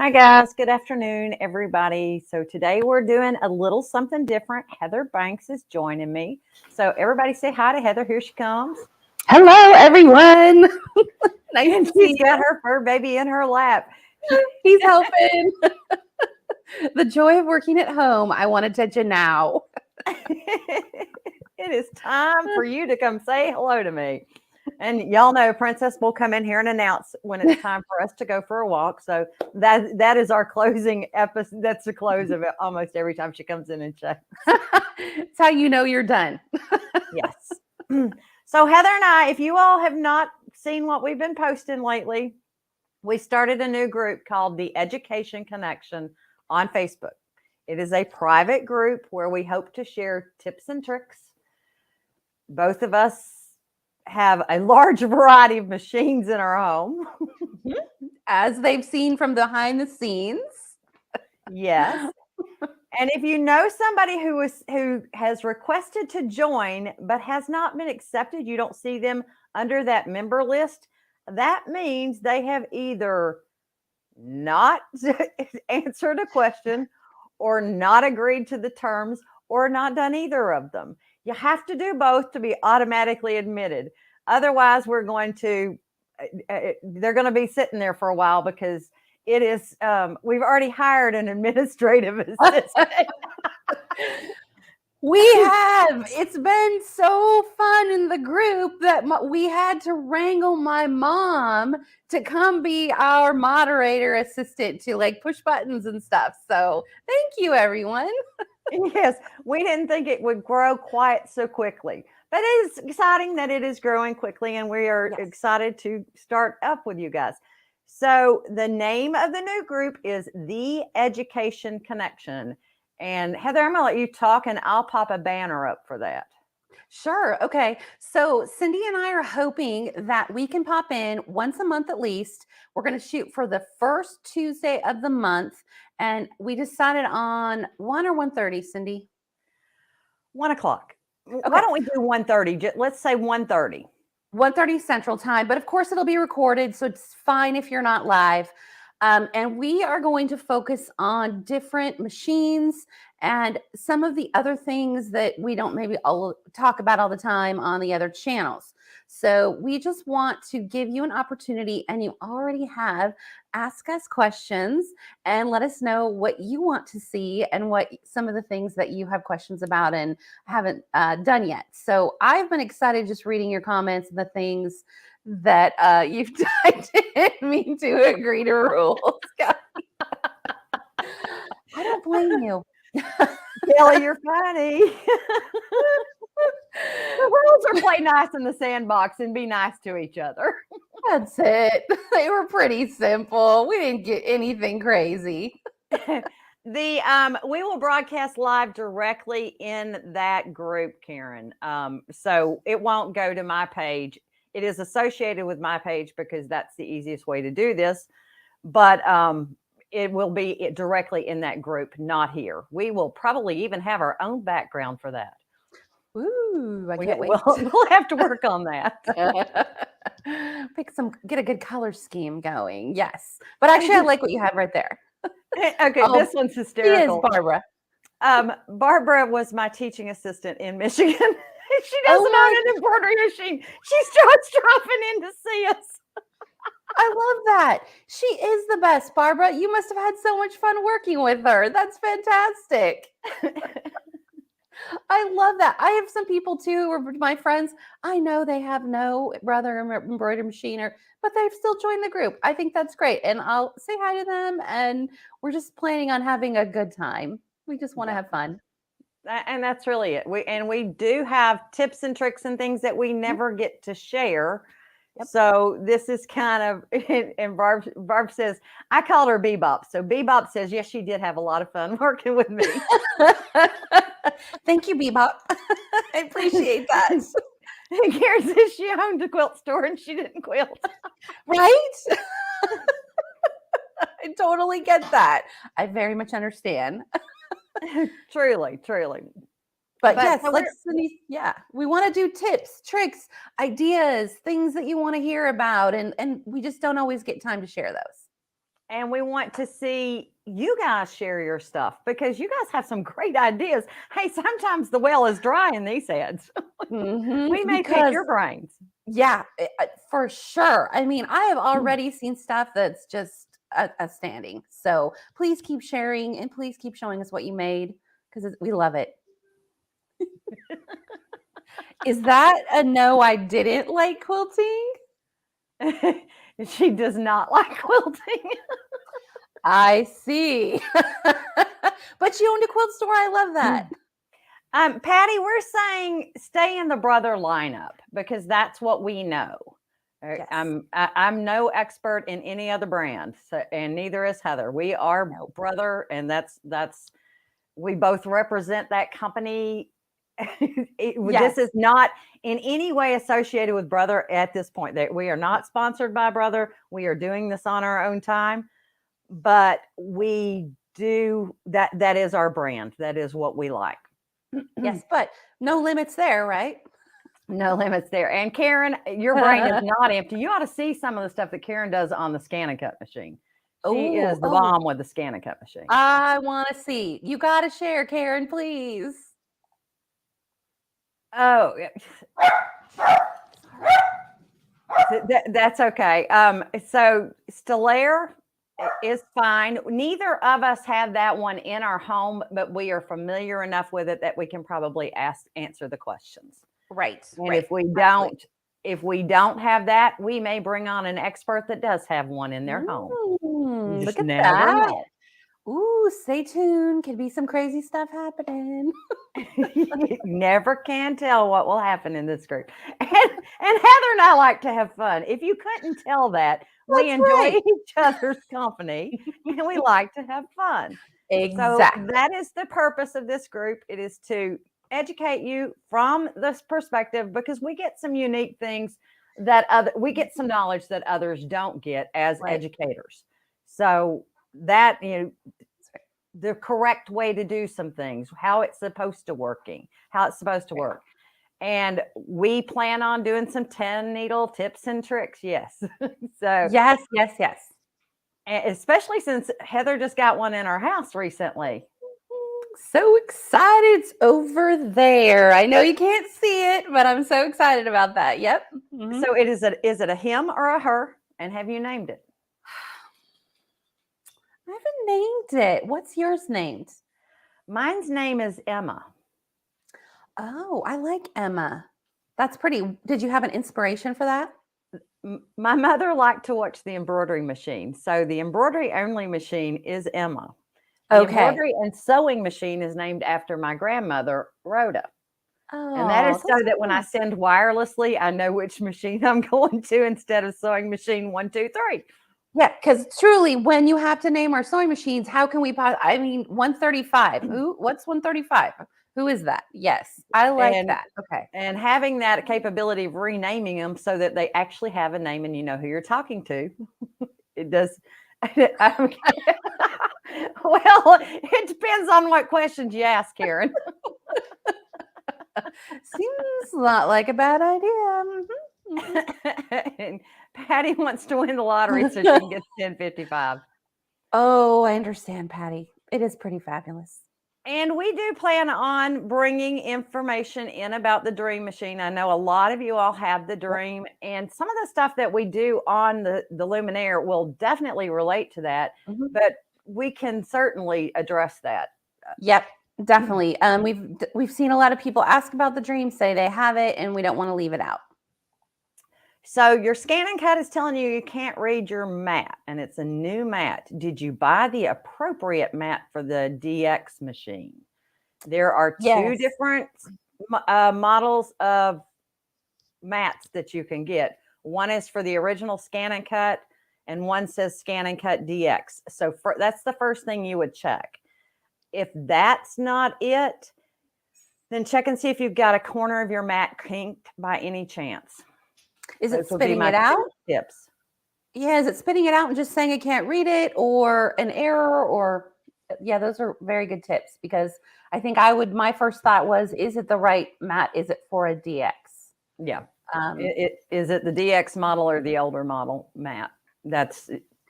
Hi, guys. Good afternoon, everybody. So today we're doing a little something different. Heather Banks is joining me. So everybody say hi to Heather. Here she comes. Hello, everyone. Nice And to see she's got her fur baby in her lap. you. He's helping. The joy of working at home. I want attention now. It is time for you to come say hello to me. And y'all know Princess will come in here and announce when it's time for us to go for a walk. So that is our closing episode. That's the close of it almost every time she comes in and checks. It's how you know you're done. Yes. So Heather and I, if you all have not seen what we've been posting lately, we started a new group called the Education Connection on Facebook. It is a private group where we hope to share tips and tricks. Both of us have a large variety of machines in our home. As they've seen from behind the scenes. Yes. And if you know somebody who has requested to join but has not been accepted, you don't see them under that member list, that means they have either not answered a question or not agreed to the terms or not done either of them. You have to do both to be automatically admitted. Otherwise, they're going to be sitting there for a while because it is we've already hired an administrative assistant. We have. It's been so fun in the group that we had to wrangle my mom to come be our moderator assistant to like push buttons and stuff. So thank you, everyone. Yes, we didn't think it would grow quite so quickly, but it is exciting that it is growing quickly, and we are excited to start up with you guys. So the name of the new group is The Education Connection. And Heather, I'm going to let you talk and I'll pop a banner up for that. Sure. Okay. So Cindy and I are hoping that we can pop in once a month at least. We're going to shoot for the first Tuesday of the month. And we decided on 1 or 1:30, Cindy? 1 o'clock. Okay. Why don't we do 1:30? Let's say 1:30. 1:30 Central Time. But of course, it'll be recorded. So it's fine if you're not live. And we are going to focus on different machines and some of the other things that we don't maybe all talk about all the time on the other channels. So we just want to give you an opportunity, and you already have, ask us questions and let us know what you want to see and what some of the things that you have questions about and haven't done yet. So I've been excited just reading your comments and the things that you've I didn't mean to agree to rules. I don't blame you. Kelly, you're funny. The rules are play nice in the sandbox and be nice to each other. That's it. They were pretty simple. We didn't get anything crazy. We will broadcast live directly in that group, Karen. So it won't go to my page. It is associated with my page because that's the easiest way to do this. But it will be directly in that group, not here. We will probably even have our own background for that. Ooh, I can't wait. We'll have to work on that. Get a good color scheme going. Yes. But actually, I like what you have right there. Okay, this one's hysterical. She is Barbara. Barbara was my teaching assistant in Michigan. She doesn't own an embroidery machine. She's just dropping in to see us. I love that. She is the best, Barbara. You must have had so much fun working with her. That's fantastic. I love that. I have some people too who are my friends. I know they have no brother embroidery machine, but they've still joined the group. I think that's great. And I'll say hi to them. And we're just planning on having a good time. We just want to have fun. And that's really it. We do have tips and tricks and things that we never get to share. Yep. So this is kind of, and Barb says, I called her Bebop. So Bebop says, yes, she did have a lot of fun working with me. Thank you, Bebop. I appreciate that. Karen says she owned a quilt store and she didn't quilt. Right? I totally get that. I very much understand. Truly. But yes, we want to do tips, tricks, ideas, things that you want to hear about, and we just don't always get time to share those. And we want to see you guys share your stuff because you guys have some great ideas. Hey, sometimes the well is dry in these heads. We may pick Because your brains. yeah, for sure. I mean, I have already seen stuff that's just outstanding. So please keep sharing and please keep showing us what you made because we love it. Is that a no? I didn't like quilting. She does not like quilting. I see. But you owned a quilt store. I love that. Patty, we're saying stay in the brother lineup because that's what we know. Yes. I'm no expert in any other brand, so, and neither is Heather. We are brother, and that's we both represent that company. This is not in any way associated with Brother at this point. That we are not sponsored by Brother. We are doing this on our own time, but we do that. That is our brand. That is what we like. Yes, but no limits there, right? No limits there. And Karen, your brain is not empty. You ought to see some of the stuff that Karen does on the scan and cut machine. She is the bomb with the scan and cut machine. I want to see. You got to share, Karen, please. Oh, that's okay. So Stellaire is fine. Neither of us have that one in our home, but we are familiar enough with it that we can probably answer the questions. Right. And if we don't have that, we may bring on an expert that does have one in their home. You Look just at never that. know. Ooh, stay tuned. Could be some crazy stuff happening. You never can tell what will happen in this group. And Heather and I like to have fun. If you couldn't tell that, we enjoy each other's company and we like to have fun. Exactly. So that is the purpose of this group. It is to educate you from this perspective because we get some unique things that we get some knowledge that others don't get as educators. So that, the correct way to do some things, how it's supposed to work. And we plan on doing some 10 needle tips and tricks. Yes. So yes. Especially since Heather just got one in our house recently. So excited. It's over there. I know you can't see it, but I'm so excited about that. Yep. Mm-hmm. So is it a him or a her? And have you named it? I haven't named it. What's yours named? Mine's name is Emma. Oh, I like Emma. That's pretty. Did you have an inspiration for that? My mother liked to watch the embroidery machine. So the embroidery only machine is Emma. The embroidery and sewing machine is named after my grandmother, Rhoda. And that is so that when I send wirelessly, I know which machine I'm going to instead of sewing machine 1, 2, 3. Yeah, because truly, when you have to name our sewing machines, how can we? I mean, 135. What's 135? Who is that? Yes, I like that. Okay. And having that capability of renaming them so that they actually have a name and you know who you're talking to, it does. Well, it depends on what questions you ask, Karen. Seems not like a bad idea. And Patty wants to win the lottery so she can get 1055. Oh, I understand, Patty. It is pretty fabulous. And we do plan on bringing information in about the Dream Machine. I know a lot of you all have the Dream, and some of the stuff that we do on the Luminaire will definitely relate to that, but we can certainly address that. Yep, definitely. We've seen a lot of people ask about the Dream, say they have it, and we don't want to leave it out. So your scan and cut is telling you can't read your mat, and it's a new mat. Did you buy the appropriate mat for the DX machine? There are two different models of mats that you can get. One is for the original scan and cut, and one says scan and cut DX. So that's the first thing you would check. If that's not it, then check and see if you've got a corner of your mat kinked by any chance. Is it spitting it out? Tips. Yeah, is it spitting it out and just saying it can't read it, or an error, or those are very good tips because I think my first thought was, is it the right mat? Is it for a DX? Yeah. Is it the DX model or the older model mat?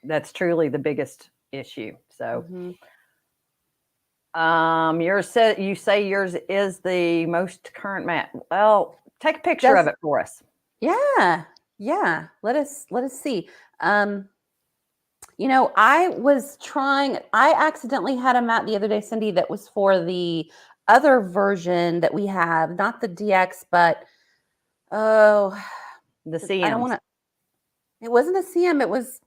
That's truly the biggest issue. So, Mhm. you say yours is the most current mat. Well, take a picture Does of it for us. Yeah. Yeah. Let us see. Um, I accidentally had a mat the other day, Cindy, that was for the other version that we have, not the DX, but oh, The I don't CMs. want to, it wasn't a CM, it was,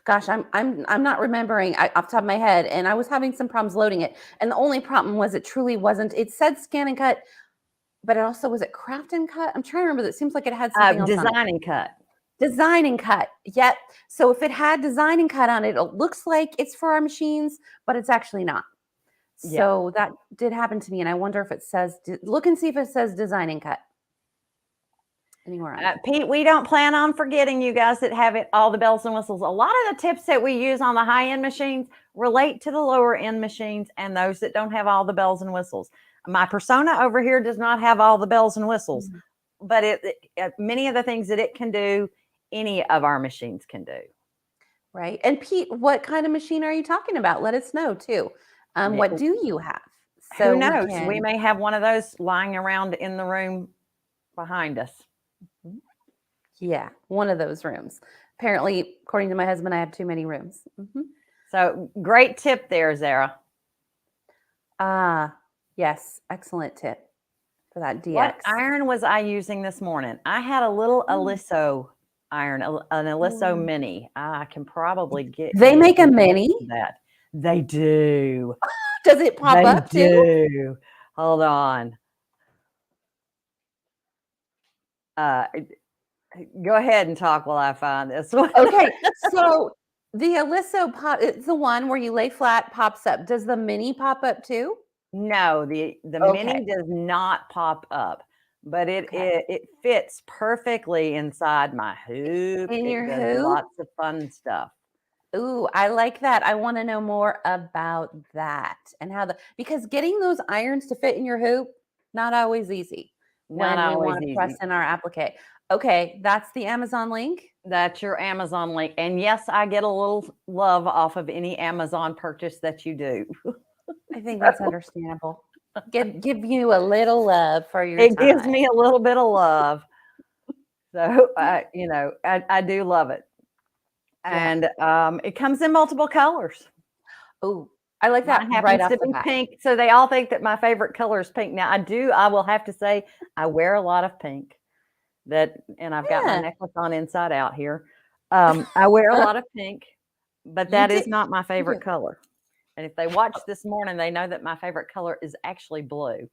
gosh, I'm not remembering off the top of my head, and I was having some problems loading it. And the only problem was it truly wasn't, it said scan and cut, but it also was it craft and cut? I'm trying to remember. It seems like it had something else on it. Design and cut. Design and cut. Yep. So if it had design and cut on it, it looks like it's for our machines, but it's actually not. Yeah. So that did happen to me, and I wonder if it says. Look and see if it says design and cut anywhere on it. Pete, we don't plan on forgetting you guys that have it, all the bells and whistles. A lot of the tips that we use on the high-end machines relate to the lower-end machines and those that don't have all the bells and whistles. My Persona over here does not have all the bells and whistles, but many of the things that it can do, any of our machines can do. Right. And Pete, what kind of machine are you talking about? Let us know too. What do you have? Who knows? We may have one of those lying around in the room behind us. Yeah, one of those rooms. Apparently, according to my husband, I have too many rooms. So great tip there, Zara. Yes, excellent tip for that DX. What iron was I using this morning? I had a little Aliso iron, an Aliso mini. I can probably get. They make a mini? That they do. Does it pop up too? Do. Hold on. Go ahead and talk while I find this one. Okay, so the Aliso pop, it's the one where you lay flat, pops up. Does the mini pop up too? No, the mini does not pop up, but it fits perfectly inside my hoop. In your It does hoop? lots of fun stuff. Ooh, I like that. I want to know more about that and because getting those irons to fit in your hoop, not always easy Not when we always want to easy. press in our applique. Okay, that's the Amazon link. That's your Amazon link. And yes, I get a little love off of any Amazon purchase that you do. I think that's understandable. Give you a little love for your It time. gives me a little bit of love. So, I do love it. And it comes in multiple colors. Oh, I like that. Mine happens Right off to the be bat. pink. So they all think that my favorite color is pink. Now I will have to say I wear a lot of pink. And I've got my necklace on inside out here. I wear a lot of pink, but that is not my favorite color. And if they watch this morning, they know that my favorite color is actually blue.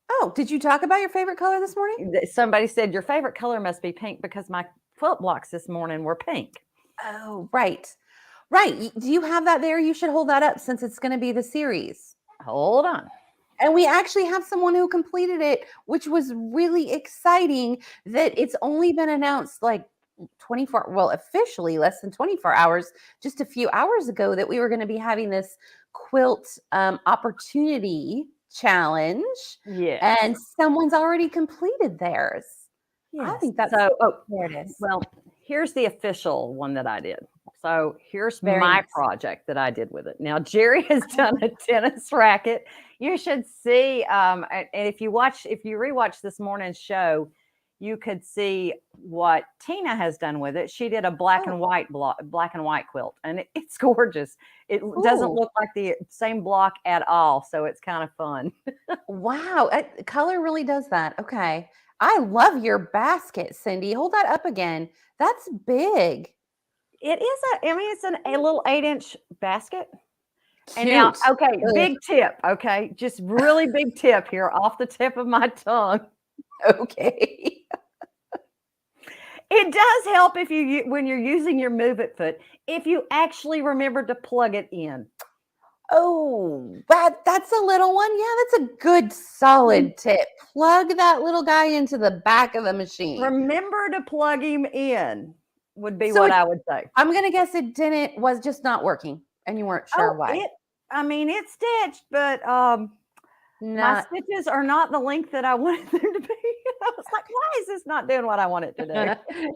Oh, did you talk about your favorite color this morning? Somebody said your favorite color must be pink because my quilt blocks this morning were pink. Oh, right. Right. Do you have that there? You should hold that up since it's going to be the series. Hold on. And we actually have someone who completed it, which was really exciting that it's only been announced like 24, well, officially less than 24 hours, just a few hours ago, that we were going to be having this quilt opportunity challenge. Yeah. And someone's already completed theirs. Yes. I think that's so. Oh, there it is. Well, here's the official one that I did. So here's Very my nice. project that I did with it. Now Jerry has done a tennis racket. You should see. And if you rewatch this morning's show, you could see what Tina has done with it. She did a black and white quilt, and it's gorgeous. It doesn't look like the same block at all, so it's kind of fun. Wow, color really does that. Okay, I love your basket, Cindy. Hold that up again. That's big. It is it's a little 8-inch basket. Cute. And now, okay, big tip. Okay, just really big tip here off the tip of my tongue. Okay. It does help when you're using your Move It foot, if you actually remember to plug it in. Oh, that's a little one. Yeah, that's a good solid tip. Plug that little guy into the back of the machine. Remember to plug him in would be what I would say. I'm going to guess it was just not working and you weren't sure why. It's stitched, but my stitches are not the length that I wanted them to be. was like, why is this not doing what I want it to do?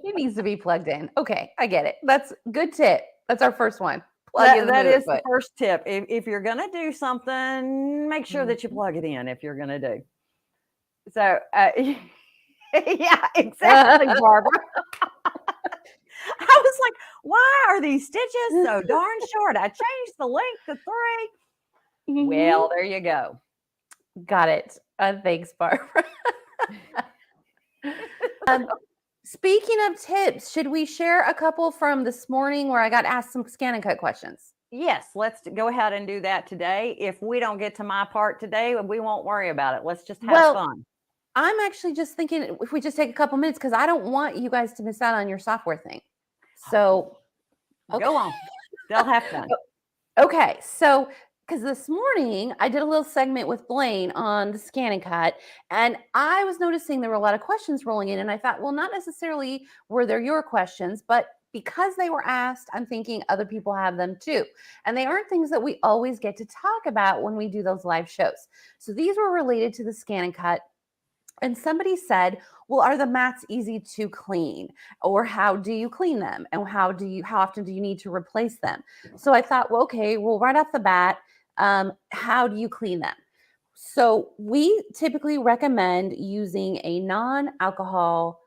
It needs to be plugged in. Okay, I get it. That's good tip. That's our first one. Plug in the That move is the foot. first tip. If you're going to do something, make sure that you Mhm. plug it in if you're going to do. So, yeah, exactly, Barbara. I was like, why are these stitches so darn short? I changed the length to 3. Mhm. Well, there you go. Got it. Thanks, Barbara. um, Speaking of tips, should we share a couple from this morning where I got asked some scan and cut questions? Yes, let's go ahead and do that today. If we don't get to my part today, we won't worry about it. Let's just have Well, fun. I'm actually just thinking if we just take a couple minutes because I don't want you guys to miss out on your software thing. So, okay. Go on. They'll have fun. Okay, so because this morning I did a little segment with Blaine on the scan and cut, and I was noticing there were a lot of questions rolling in, and I thought, well, not necessarily were there your questions, but because they were asked, I'm thinking other people have them too. And they aren't things that we always get to talk about when we do those live shows. So these were related to the scan and cut. And somebody said, well, are the mats easy to clean? Or how do you clean them? And how often do you need to replace them? So I thought, well, okay, well, right off the bat, how do you clean them? So we typically recommend using a non-alcohol.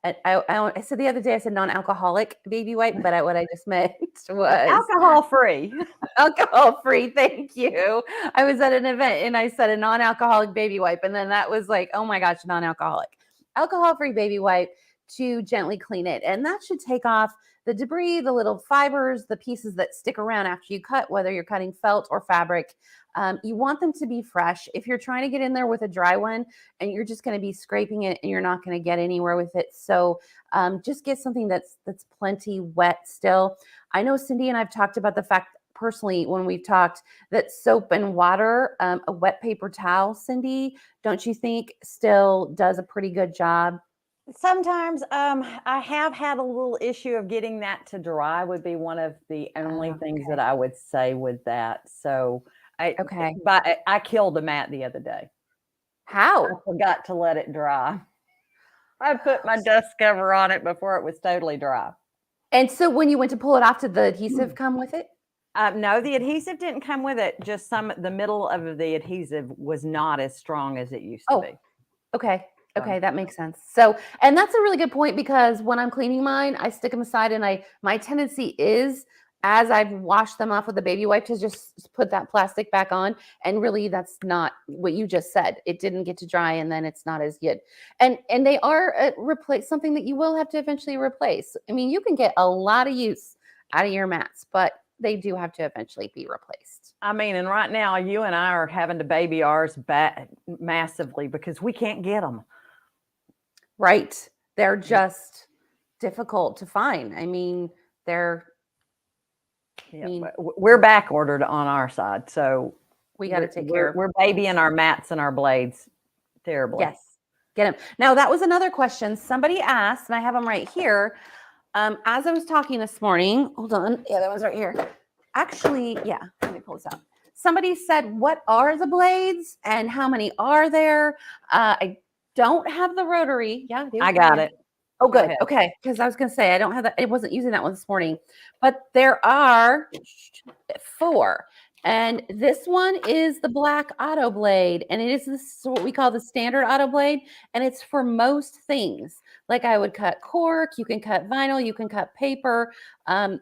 I said the other day I said non-alcoholic baby wipe, but what I just meant was Alcohol free. alcohol free. Thank you. I was at an event and I said a non-alcoholic baby wipe, and then that was like, oh my gosh, non-alcoholic, alcohol-free baby wipe to gently clean it, and that should take off the debris, the little fibers, the pieces that stick around after you cut, whether you're cutting felt or fabric. You want them to be fresh. If you're trying to get in there with a dry one and you're just going to be scraping it and you're not going to get anywhere with it. So just get something that's plenty wet still. I know Cindy and I've talked about the fact personally when we've talked that soap and water, a wet paper towel, Cindy, don't you think still does a pretty good job? Sometimes I have had a little issue of getting that to dry would be one of the only things that I would say with that. So Okay. I killed a mat the other day. I How? forgot to let it dry. I put my dust cover on it before it was totally dry. And so when you went to pull it off, did the adhesive come with it? No, the adhesive didn't come with it. Just the middle of the adhesive was not as strong as it used to be. Okay. So. Okay, that makes sense. So, and that's a really good point because when I'm cleaning mine, I stick them aside, and my tendency is as I've washed them off with a baby wipe to just put that plastic back on. And really, that's not what you just said. It didn't get to dry, and then it's not as good. And they are something that you will have to eventually replace. I mean, you can get a lot of use out of your mats, but they do have to eventually be replaced. I mean, and right now you and I are having to baby ours back massively because we can't get them. Right. They're just difficult to find. I mean, we're back ordered on our side. So we got to take care of. We're babying our mats and our blades terribly. Yes. Get them. Now, that was another question somebody asked, and I have them right here. As I was talking this morning, hold on. Yeah, that one's right here. Actually, yeah, let me pull this out. Somebody said, what are the blades and how many are there? I don't have the rotary. Yeah, I got it. Oh, good. Okay. Because I was going to say, I don't have that. I wasn't using that one this morning, but there are 4. And this one is the black auto blade. And it is what we call the standard auto blade. And it's for most things. Like I would cut cork, you can cut vinyl, you can cut paper,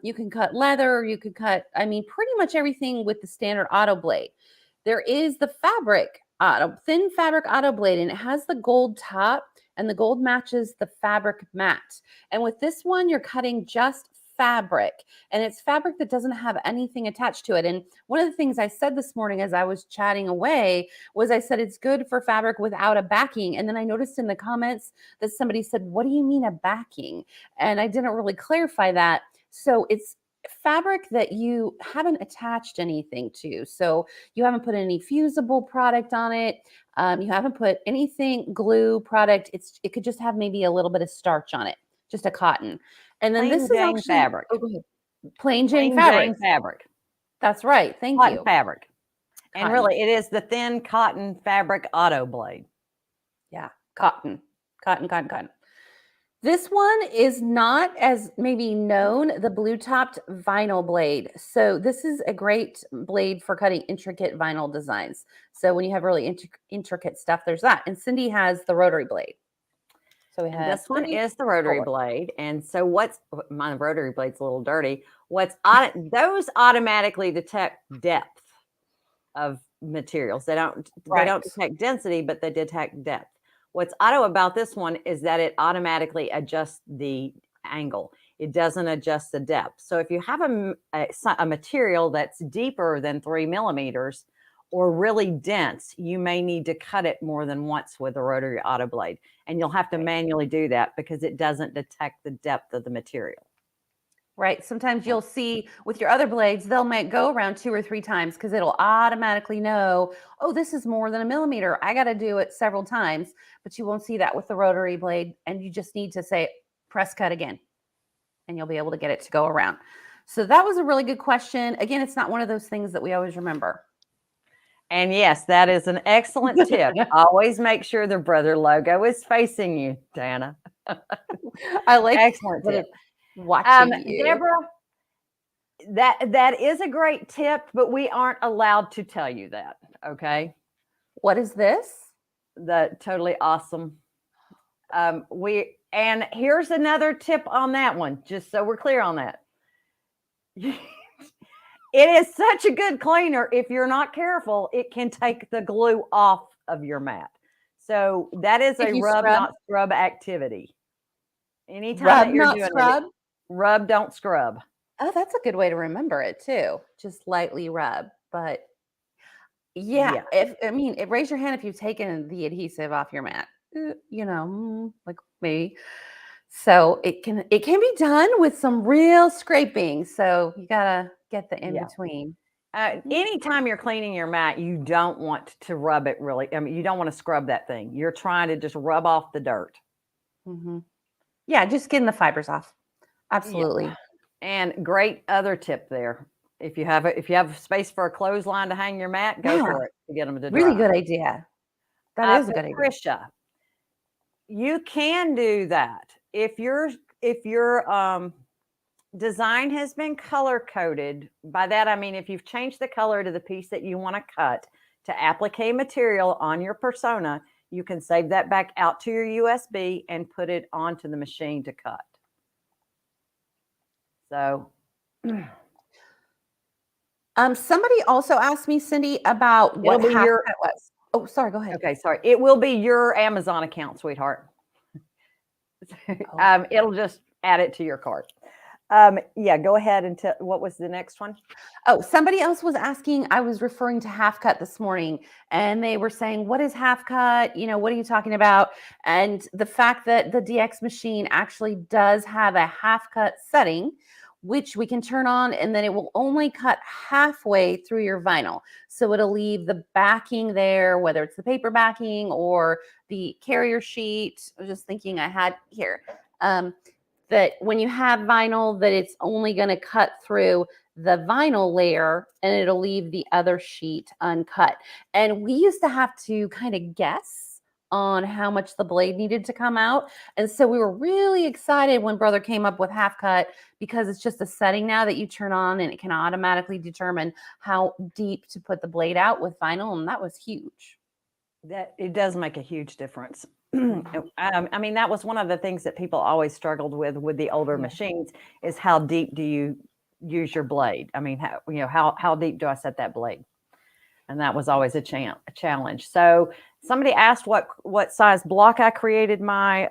you can cut leather, you could cut, I mean, pretty much everything with the standard auto blade. There is the thin fabric auto blade, and it has the gold top, and the gold matches the fabric mat. And with this one, you're cutting just fabric, and it's fabric that doesn't have anything attached to it. And one of the things I said this morning as I was chatting away was I said it's good for fabric without a backing. And then I noticed in the comments that somebody said, what do you mean a backing? And I didn't really clarify that. So it's fabric that you haven't attached anything to. So you haven't put any fusible product on it. You haven't put anything glue product. It could just have maybe a little bit of starch on it, just a cotton. And then this is actually fabric. Plain Jane fabric. That's right. Thank you. Fabric. And really, it is the thin cotton fabric auto blade. Yeah. Cotton. This one is not as maybe known, the blue-topped vinyl blade. So this is a great blade for cutting intricate vinyl designs. So when you have really intricate stuff, there's that. And Cindy has the rotary blade. So we And have this one 3, is the rotary 4. blade. And so my rotary blade's a little dirty. Those automatically detect depth of materials. They don't detect density, but they detect depth. What's auto about this one is that it automatically adjusts the angle. It doesn't adjust the depth. So if you have a material that's deeper than 3 millimeters or really dense, you may need to cut it more than once with a rotary auto blade. And you'll have to manually do that because it doesn't detect the depth of the material. Right. Sometimes you'll see with your other blades, they'll might go around 2 or 3 times because it'll automatically know, oh, this is more than a millimeter. I got to do it several times, but you won't see that with the rotary blade. And you just need to say, press cut again, and you'll be able to get it to go around. So that was a really good question. Again, it's not one of those things that we always remember. And yes, that is an excellent tip. Always make sure the brother logo is facing you, Dana. I like excellent tip. Watching you. Deborah, that is a great tip, but we aren't allowed to tell you that. Okay. What is this? The totally awesome. And here's another tip on that one, just so we're clear on that. It is such a good cleaner. If you're not careful, it can take the glue off of your mat. So that is a rub, not scrub activity. Anytime that you're doing it, rub, don't scrub. Oh, that's a good way to remember it too. Just lightly rub. But yeah. Raise your hand if you've taken the adhesive off your mat. Like maybe. So it can be done with some real scraping. So you gotta get the in between. Anytime you're cleaning your mat, you don't want to rub it really. You don't want to scrub that thing. You're trying to just rub off the dirt. Mm-hmm. Yeah, just getting the fibers off. Absolutely. Yeah. And great other tip there. If you have space for a clothesline to hang your mat, go for it to get them to dry. Really good idea. That is a good idea. Patricia, you can do that if your design has been color coded. By that I mean if you've changed the color to the piece that you want to cut to applique material on your persona, you can save that back out to your USB and put it onto the machine to cut. So somebody also asked me, Cindy, about what half cut was. Oh, sorry, go ahead. Okay, sorry. It will be your Amazon account, sweetheart. It'll just add it to your cart. Yeah, go ahead and tell what was the next one? Oh, somebody else was asking, I was referring to half cut this morning, and they were saying, what is half cut? What are you talking about? And the fact that the DX machine actually does have a half cut setting, which we can turn on, and then it will only cut halfway through your vinyl. So it'll leave the backing there, whether it's the paper backing or the carrier sheet. I was just thinking I had here. That when you have vinyl, that it's only going to cut through the vinyl layer and it'll leave the other sheet uncut. And we used to have to kind of guess on how much the blade needed to come out. And so we were really excited when Brother came up with half cut, because it's just a setting now that you turn on and it can automatically determine how deep to put the blade out with vinyl. And that was huge. That it does make a huge difference. That was one of the things that people always struggled with the older machines is how deep do you use your blade? How deep do I set that blade? And that was always a challenge. So somebody asked what size block I created my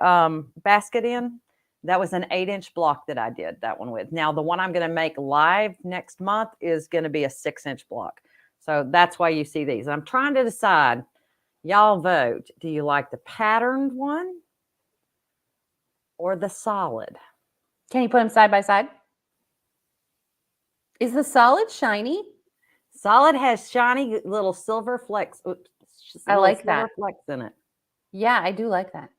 basket in. That was an 8-inch block that I did that one with. Now the one I'm going to make live next month is going to be a 6-inch block. So that's why you see these. I'm trying to decide. Y'all vote. Do you like the patterned one or the solid? Can you put them side by side? Is the solid shiny? Solid has shiny little silver flecks. Oops, I like that. Flecks in it. Yeah, I do like that.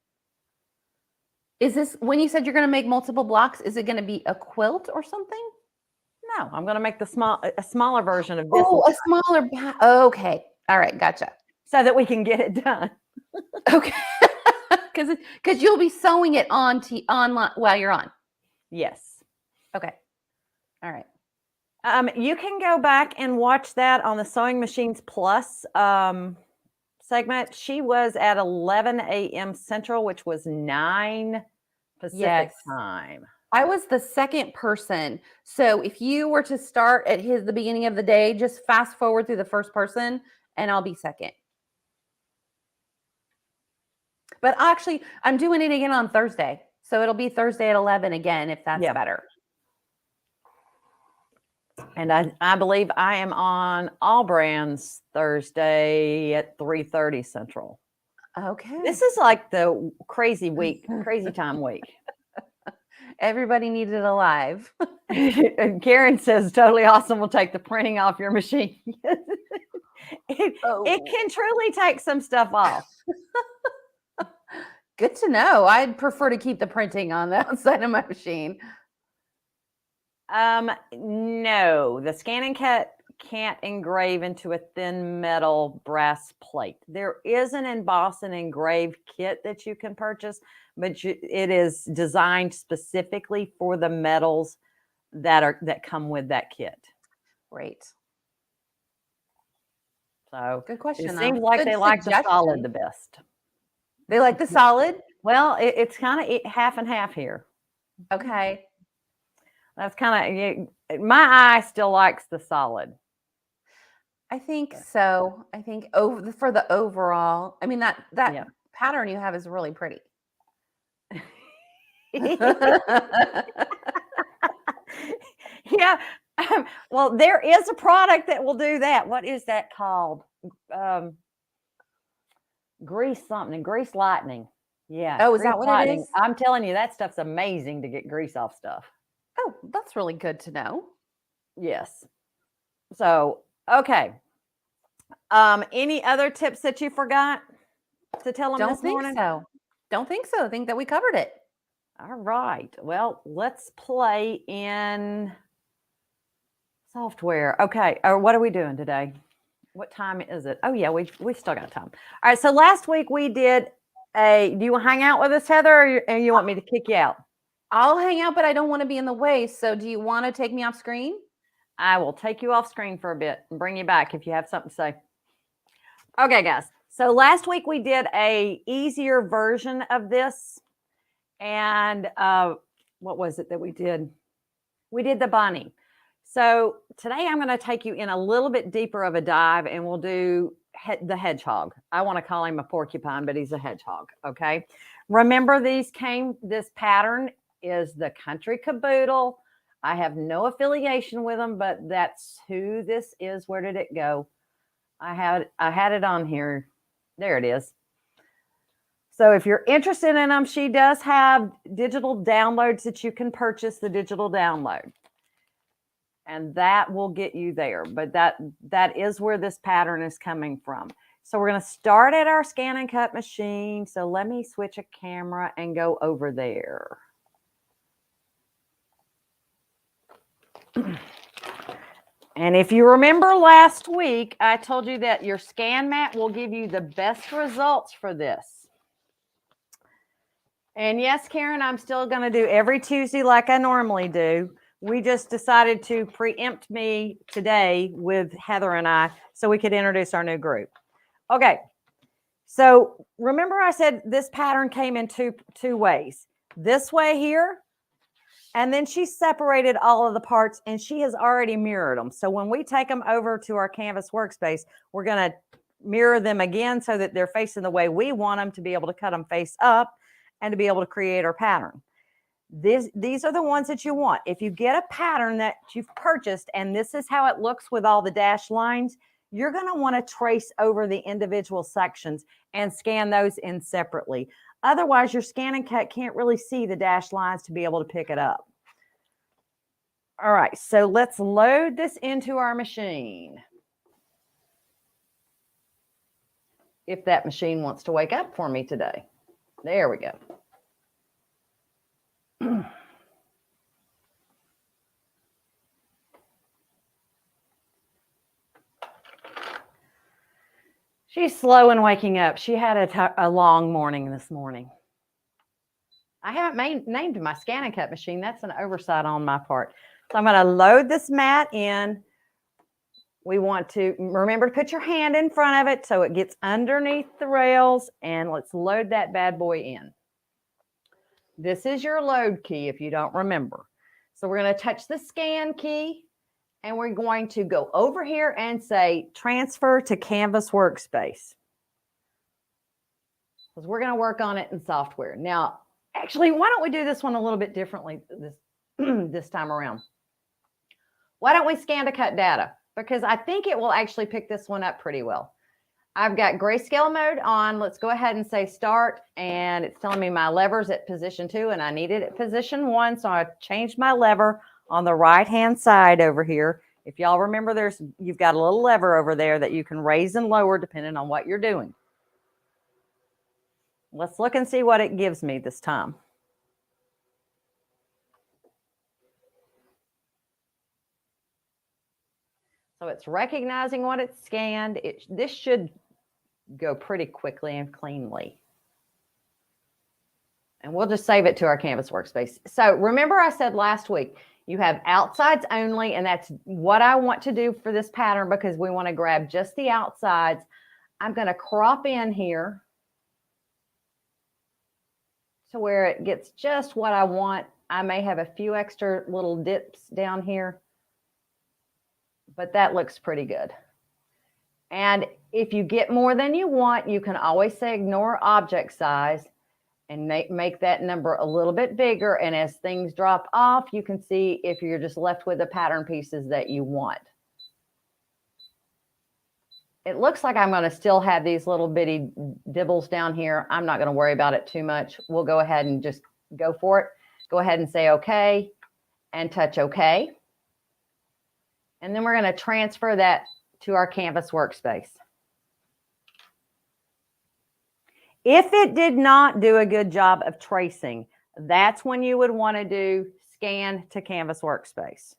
Is this, when you said you're going to make multiple blocks, is it going to be a quilt or something? No, I'm going to make a smaller version of this. Oh, a smaller. Okay. All right. Gotcha. So that we can get it done. Okay. because you'll be sewing it on while you're on. Yes. Okay. All right. You can go back and watch that on the Sewing Machines Plus segment. She was at 11 a.m. Central, which was 9 Pacific time. I was the second person. So if you were to start at the beginning of the day, just fast forward through the first person and I'll be second. But actually, I'm doing it again on Thursday. So it'll be Thursday at 11 again, if that's better. And I believe I am on All Brands Thursday at 3:30 Central. Okay. This is like the crazy time week. Everybody needs it alive. And Karen says, totally awesome. We'll take the printing off your machine. It can truly take some stuff off. Good to know. I'd prefer to keep the printing on the outside of my machine. No, the Scan and Cut can't engrave into a thin metal brass plate. There is an emboss and engrave kit that you can purchase, but it is designed specifically for the metals that come with that kit. Great. So good question. It seems like they like the solid the best. They like the solid? Well, it's kind of half and half here. Okay. That's kind of, my eye still likes the solid. I think so. I think for the overall, I mean, that pattern you have is really pretty. Yeah. Well, there is a product that will do that. What is that called? Grease something, grease lightning. Yeah. Oh, is that what it is? I'm telling you, that stuff's amazing to get grease off stuff. Oh, that's really good to know. Yes. So, okay. Any other tips that you forgot to tell them this morning? Don't think so. I think that we covered it. All right. Well, let's play in software. Okay. What are we doing today? What time is it? Oh, yeah, we still got time. All right. So last week we did do you want to hang out with us, Heather, or you want me to kick you out? I'll hang out, but I don't want to be in the way. So do you want to take me off screen? I will take you off screen for a bit and bring you back if you have something to say. Okay, guys. So last week we did a easier version of this. And what was it that we did? We did the bunny. So today I'm going to take you in a little bit deeper of a dive, and we'll do the hedgehog. I want to call him a porcupine, but he's a hedgehog. Okay. Remember, this pattern is the Country Caboodle. I have no affiliation with them, but that's who this is. Where did it go? I had it on here. There it is. So if you're interested in them, she does have digital downloads that you can purchase, the digital download. And that will get you there. But that is where this pattern is coming from. So we're going to start at our Scan and Cut machine. So let me switch a camera and go over there. And if you remember last week, I told you that your scan mat will give you the best results for this. And yes, Karen, I'm still going to do every Tuesday like I normally do. We just decided to preempt me today with Heather and I so we could introduce our new group. Okay. So remember I said this pattern came in two ways. This way here, and then she separated all of the parts and she has already mirrored them. So when we take them over to our Canvas workspace, we're going to mirror them again so that they're facing the way we want them to be able to cut them face up and to be able to create our pattern. These are the ones that you want. If you get a pattern that you've purchased and this is how it looks with all the dashed lines, you're going to want to trace over the individual sections and scan those in separately. Otherwise, your Scan and Cut can't really see the dashed lines to be able to pick it up. All right, so let's load this into our machine. If that machine wants to wake up for me today. There we go. She's slow in waking up. She had a long morning this morning. I haven't named my scan and cut machine. That's an oversight on my part. So I'm going to load this mat in. We want to remember to put your hand in front of it so it gets underneath the rails, and let's load that bad boy in. This is your load key if you don't remember. So we're going to touch the scan key, and we're going to go over here and say transfer to Canvas Workspace, because we're going to work on it in software. Now, actually, why don't we do this one a little bit differently this time around? Why don't we scan to cut data? Because I think it will actually pick this one up pretty well. I've got grayscale mode on. Let's go ahead and say start, and it's telling me my lever's at position 2, and I need it at position 1, so I changed my lever on the right-hand side over here. If y'all remember, you've got a little lever over there that you can raise and lower depending on what you're doing. Let's look and see what it gives me this time. So it's recognizing what it's scanned. This should go pretty quickly and cleanly. And we'll just save it to our Canvas Workspace. So remember I said last week, you have outsides only, and that's what I want to do for this pattern because we want to grab just the outsides. I'm going to crop in here to where it gets just what I want. I may have a few extra little dips down here, but that looks pretty good. And if you get more than you want, you can always say ignore object size and make that number a little bit bigger. And as things drop off, you can see if you're just left with the pattern pieces that you want. It looks like I'm going to still have these little bitty dibbles down here. I'm not going to worry about it too much. We'll go ahead and just go for it. Go ahead and say okay and touch okay. And then we're going to transfer that to our Canvas Workspace. If it did not do a good job of tracing, that's when you would want to do scan to Canvas Workspace.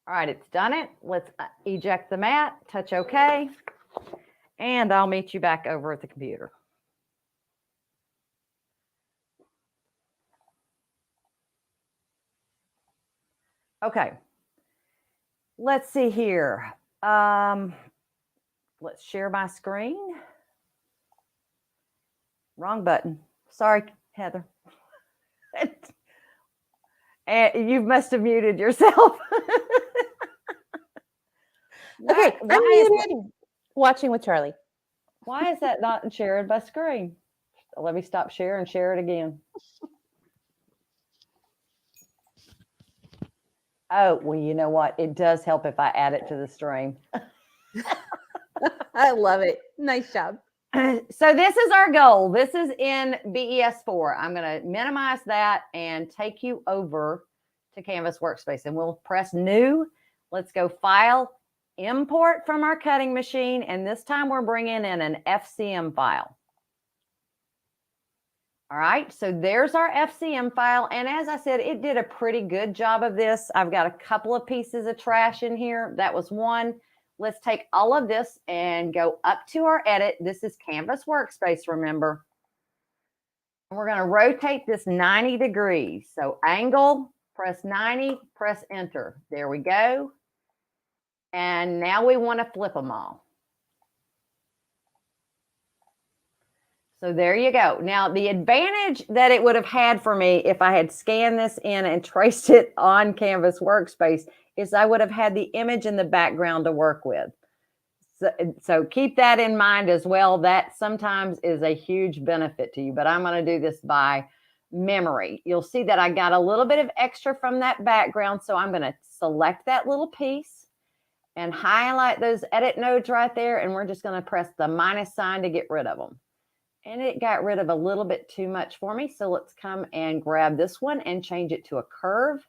All right, it's done it. Let's eject the mat, touch OK, and I'll meet you back over at the computer. Okay, let's see here. Let's share my screen. Wrong button. Sorry, Heather. And you must have muted yourself. Okay, I'm muted. Watching with Charlie. Why is that not shared by screen? Let me stop share and share it again. Oh, well, you know what? It does help if I add it to the stream. I love it. Nice job. So this is our goal. This is in BES4. I'm going to minimize that and take you over to Canvas Workspace, and we'll press new. Let's go file, import from our cutting machine. And this time we're bringing in an FCM file. All right, so there's our FCM file. And as I said, it did a pretty good job of this. I've got a couple of pieces of trash in here. That was one. Let's take all of this and go up to our edit. This is Canvas Workspace, remember. And we're going to rotate this 90 degrees. So angle, press 90, press enter. There we go. And now we want to flip them all. So there you go. Now, the advantage that it would have had for me if I had scanned this in and traced it on Canvas Workspace is I would have had the image in the background to work with. So keep that in mind as well. That sometimes is a huge benefit to you, but I'm going to do this by memory. You'll see that I got a little bit of extra from that background, so I'm going to select that little piece and highlight those edit nodes right there, and we're just going to press the minus sign to get rid of them. And it got rid of a little bit too much for me. So let's come and grab this one and change it to a curve.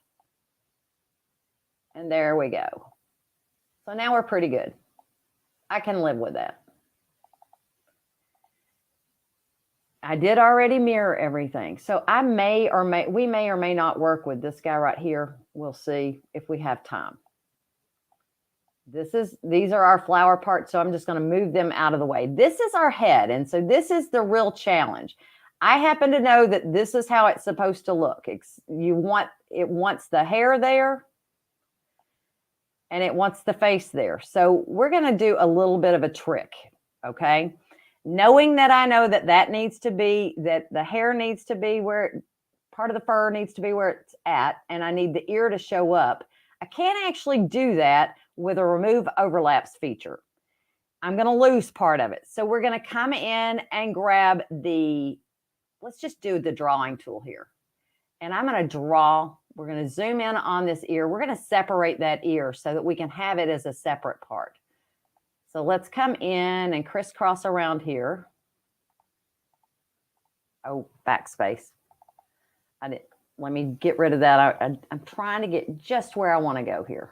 And there we go. So now we're pretty good. I can live with that. I did already mirror everything. So we may or may not work with this guy right here. We'll see if we have time. These are our flower parts, so I'm just going to move them out of the way. This is our head, and so this is the real challenge. I happen to know that this is how it's supposed to look. It wants the hair there and it wants the face there. So we're going to do a little bit of a trick, okay? Knowing that I know that that the hair needs to be part of the fur needs to be where it's at, and I need the ear to show up. I can't actually do that with a remove overlaps feature. I'm going to lose part of it. So we're going to come in and grab let's just do the drawing tool here. And I'm going to draw. We're going to zoom in on this ear. We're going to separate that ear so that we can have it as a separate part. So let's come in and crisscross around here. Oh, backspace. Let me get rid of that. I'm trying to get just where I want to go here.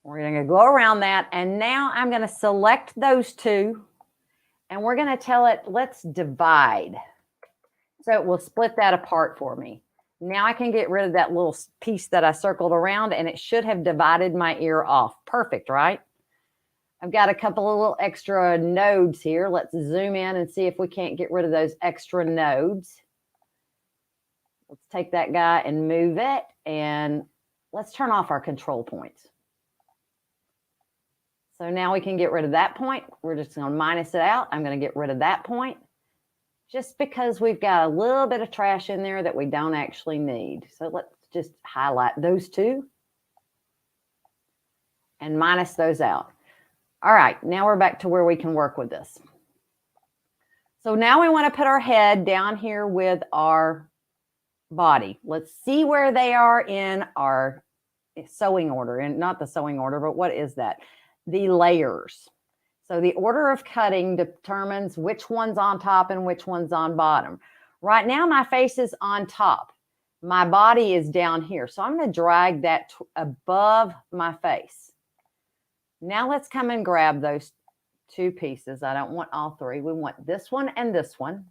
We're going to go around that. And now I'm going to select those two. And we're going to tell it, let's divide. So it will split that apart for me. Now I can get rid of that little piece that I circled around, and it should have divided my ear off. Perfect, right? I've got a couple of little extra nodes here. Let's zoom in and see if we can't get rid of those extra nodes. Let's take that guy and move it, and let's turn off our control points. So now we can get rid of that point. We're just going to minus it out. I'm going to get rid of that point just because we've got a little bit of trash in there that we don't actually need. So let's just highlight those two and minus those out. All right, now we're back to where we can work with this. So now we want to put our head down here with our body. Let's see where they are in our sewing order, and not the sewing order, but what is that? The layers. So the order of cutting determines which one's on top and which one's on bottom. Right now, my face is on top. My body is down here. So I'm going to drag that above my face. Now let's come and grab those two pieces. I don't want all three. We want this one and this one.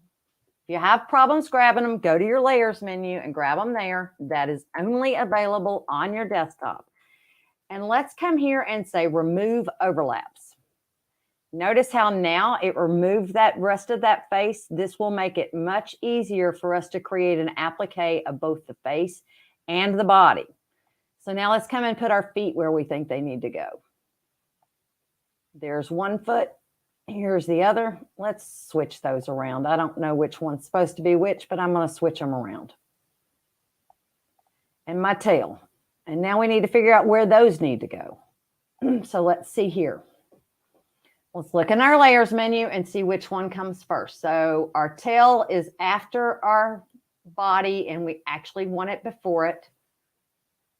If you have problems grabbing them, go to your layers menu and grab them there. That is only available on your desktop. And let's come here and say remove overlaps. Notice how now it removed that rest of that face. This will make it much easier for us to create an applique of both the face and the body. So now let's come and put our feet where we think they need to go. There's one foot. Here's the other. Let's switch those around. I don't know which one's supposed to be which, but I'm going to switch them around. And my tail. And now we need to figure out where those need to go. So let's see here. Let's look in our layers menu and see which one comes first. So our tail is after our body, and we actually want it before it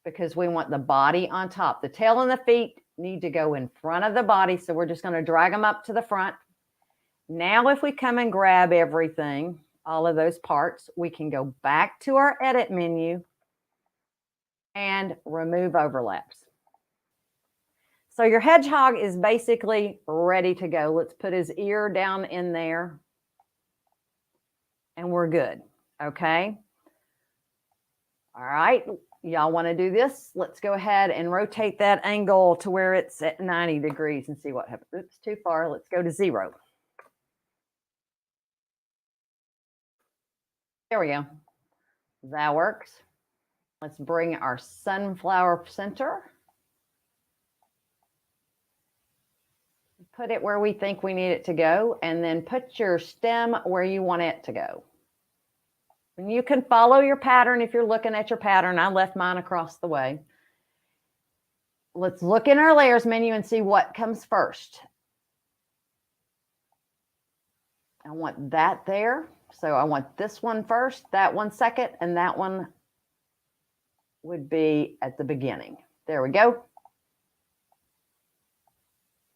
because we want the body on top. The tail and the feet need to go in front of the body. So we're just going to drag them up to the front. Now, if we come and grab everything, all of those parts, we can go back to our edit menu and remove overlaps. So your hedgehog is basically ready to go. Let's put his ear down in there and we're good. Okay. All right. Y'all want to do this? Let's go ahead and rotate that angle to where it's at 90 degrees and see what happens. Oops, too far. Let's go to 0. There we go. That works. Let's bring our sunflower center. Put it where we think we need it to go, and then put your stem where you want it to go. And you can follow your pattern if you're looking at your pattern. I left mine across the way. Let's look in our layers menu and see what comes first. I want that there. So I want this one first, that one second, and that one would be at the beginning. There we go.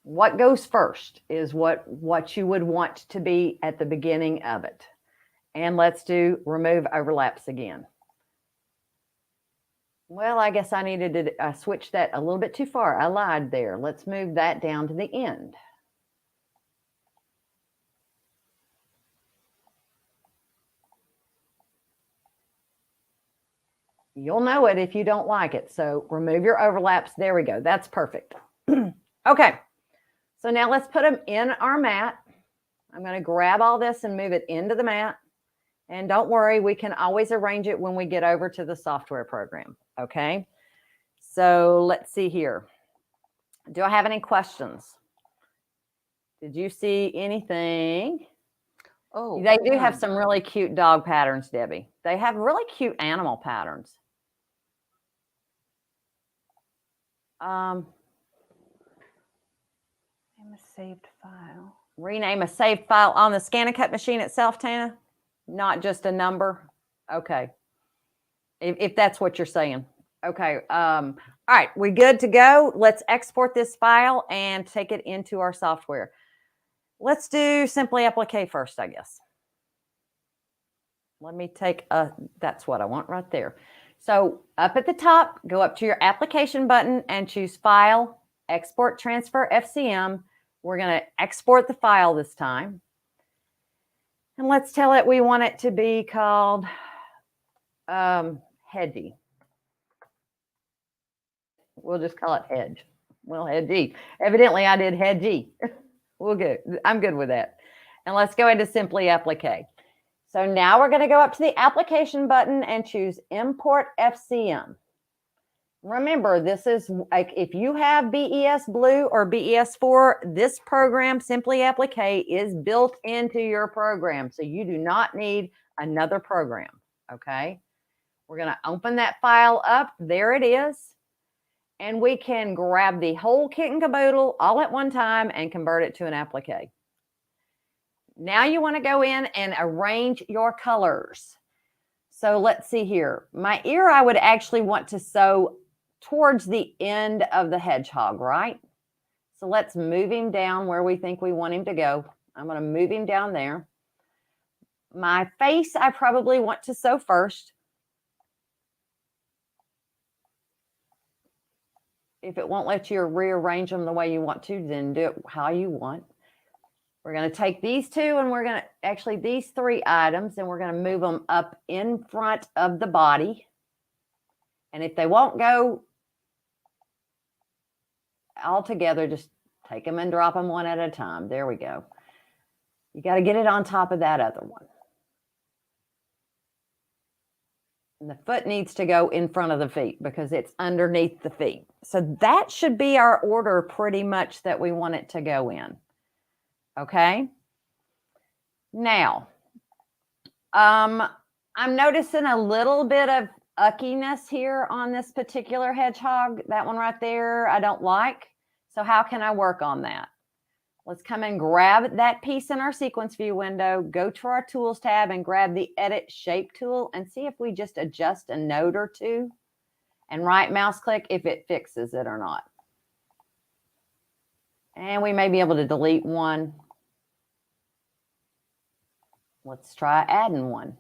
What goes first is what you would want to be at the beginning of it. And let's do remove overlaps again. Well, I guess I needed to switch that a little bit too far. I lied there. Let's move that down to the end. You'll know it if you don't like it. So remove your overlaps. There we go. That's perfect. Okay. So now let's put them in our mat. I'm going to grab all this and move it into the mat. And don't worry, we can always arrange it when we get over to the software program. Okay. So let's see here. Do I have any questions? Did you see anything? Oh, they do have some really cute dog patterns, Debbie. They have really cute animal patterns. Name a saved file. Rename a saved file on the scan and cut machine itself, Tana? Not just a number? Okay. If that's what you're saying. Okay. All right. We good to go? Let's export this file and take it into our software. Let's do Simply Applique first, I guess. Let me take that's what I want right there. So up at the top, go up to your application button and choose File, Export Transfer FCM. We're going to export the file this time. And let's tell it we want it to be called Hedgie. We'll just call it Hedge. Well, Hedgie. Evidently, I did Hedgie. We'll go. I'm good with that. And let's go into Simply Applique. So now we're going to go up to the application button and choose Import FCM. Remember, this is like if you have BES Blue or BES 4, this program, Simply Applique, is built into your program. So you do not need another program. Okay. We're going to open that file up. There it is. And we can grab the whole kit and caboodle all at one time and convert it to an applique. Now you want to go in and arrange your colors. So let's see here. My ear, I would actually want to sew towards the end of the hedgehog, right? So let's move him down where we think we want him to go. I'm going to move him down there. My face, I probably want to sew first. If it won't let you rearrange them the way you want to, then do it how you want. We're going to take these two and we're going to actually these three items and we're going to move them up in front of the body. And if they won't go all together, just take them and drop them one at a time. There we go. You got to get it on top of that other one. And the foot needs to go in front of the feet because it's underneath the feet. So that should be our order pretty much that we want it to go in. Okay. Now, I'm noticing a little bit of uckiness here on this particular hedgehog. That one right there, I don't like. So how can I work on that? Let's come and grab that piece in our sequence view window, go to our tools tab and grab the edit shape tool and see if we just adjust a node or two and right mouse click if it fixes it or not. And we may be able to delete one. Let's try adding one.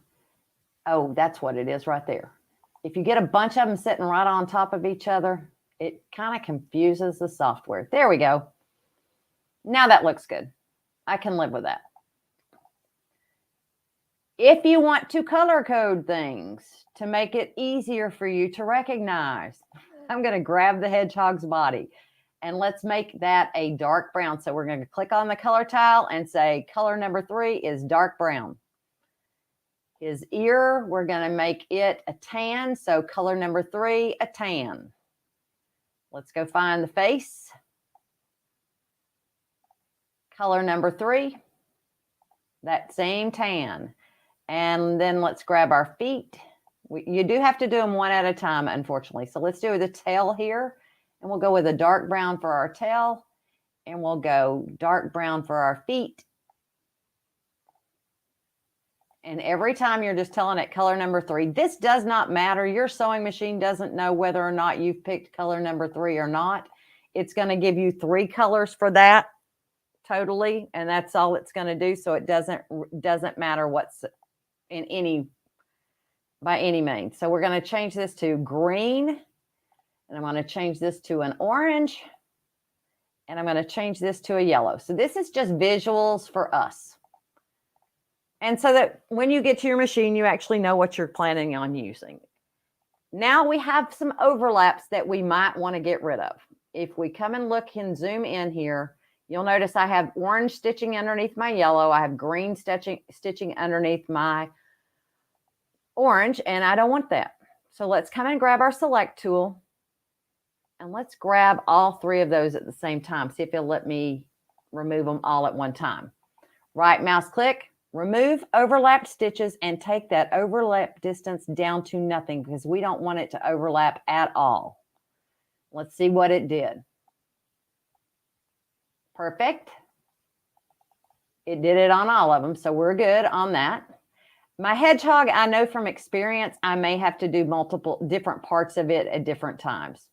Oh, that's what it is right there. If you get a bunch of them sitting right on top of each other, it kind of confuses the software. There we go. Now that looks good. I can live with that. If you want to color code things to make it easier for you to recognize, I'm going to grab the hedgehog's body and let's make that a dark brown. So we're going to click on the color tile and say color number 3 is dark brown. His ear, we're going to make it a tan. So color number 3, a tan. Let's go find the face. Color number 3, that same tan. And then let's grab our feet. You do have to do them one at a time, unfortunately. So let's do the tail here. And we'll go with a dark brown for our tail. And we'll go dark brown for our feet. And every time you're just telling it color number 3. This does not matter. Your sewing machine doesn't know whether or not you've picked color number 3 or not. It's going to give you 3 colors for that totally. And that's all it's going to do. So it doesn't matter what's in any, by any means. So we're going to change this to green. And I'm going to change this to an orange. And I'm going to change this to a yellow. So this is just visuals for us. And so that when you get to your machine, you actually know what you're planning on using. Now we have some overlaps that we might want to get rid of. If we come and look and zoom in here, You'll notice I have orange stitching underneath my yellow. I have green stitching underneath my orange, and I don't want that. So let's come and grab our select tool, and let's grab all 3 of those at the same time. See if it'll let me remove them all at one time. Right mouse click, remove overlapped stitches, and take that overlap distance down to nothing because we don't want it to overlap at all. Let's see what it did. Perfect. It did it on all of them, so we're good on that. My hedgehog, I know from experience, I may have to do multiple different parts of it at different times.